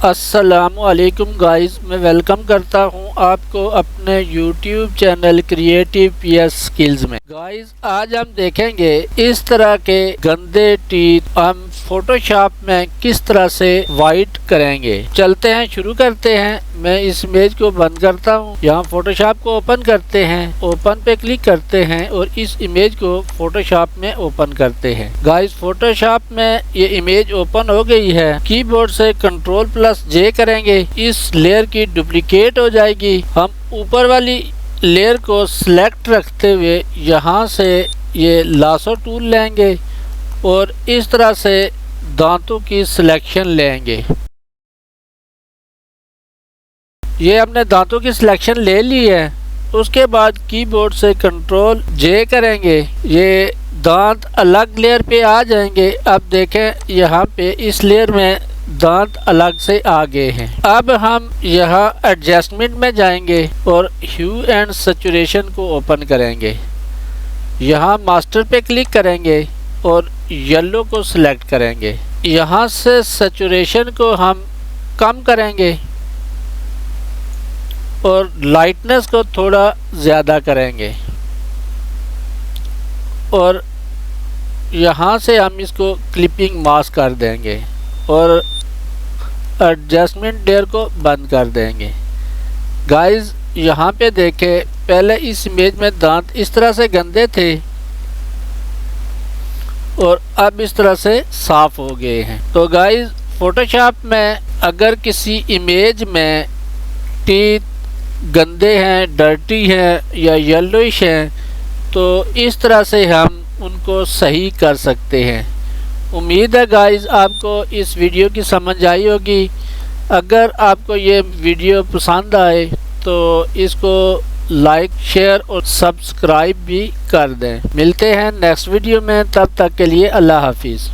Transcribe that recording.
अस्सलामुअलैकुम गाइस, मैं वेलकम करता हूं आपको अपने YouTube channel creative PS skills में। गाइस आज हम देखेंगे इस तरह के गंदे टीथ हम फोटोशॉप में किस तरह से वाइट करेंगे। चलते हैं, शुरू करते हैं। मैं इस इमेज को बंद करता हूं। यहाँ फोटोशॉप को ओपन करते हैं, ओपन पे क्लिक करते हैं और इस इमेज को फोटोशॉप में ओपन करते हैं। गाइस फोटोशॉप में ये इमेज ओपन हो गई है। कीबोर्ड से Ctrl+J करेंगे, इस लेयर की डुप्लीकेट हो जाएगी। हम ऊपर वाली लेयर को सिलेक्ट रखते हुए यहाँ से ये लासो टूल लेंगे और इस तरह से दांतों की सिलेक्शन लेंगे। ये हमने दांतों की सिलेक्शन ले ली है। उसके बाद कीबोर्ड से Ctrl+J करेंगे, ये दांत अलग लेयर पे आ जाएंगे। अब देखें यहाँ पे इस लेयर में दांत अलग से आ गए हैं। अब हम यहाँ एडजस्टमेंट में जाएंगे और ह्यू एंड सैचुरेशन को ओपन करेंगे। यहाँ मास्टर पे क्लिक करेंगे और येलो को सिलेक्ट करेंगे। यहाँ से सैचुरेशन को हम कम करेंगे और लाइटनेस को थोड़ा ज़्यादा करेंगे और यहाँ से हम इसको क्लिपिंग मास्क कर देंगे और एडजस्टमेंट लेयर को बंद कर देंगे। गाइस यहाँ पे देखें, पहले इस इमेज में दांत इस तरह से गंदे थे और अब इस तरह से साफ हो गए हैं। तो गाइस फोटोशॉप में अगर किसी इमेज में टीथ गंदे हैं, डर्टी हैं या येलोइश हैं तो इस तरह से हम उनको सही कर सकते हैं। उम्मीद है गाइस आपको इस वीडियो की समझ आई होगी। अगर आपको ये वीडियो पसंद आए तो इसको लाइक, शेयर और सब्सक्राइब भी कर दें। मिलते हैं नेक्स्ट वीडियो में, तब तक के लिए अल्लाह हाफिज़।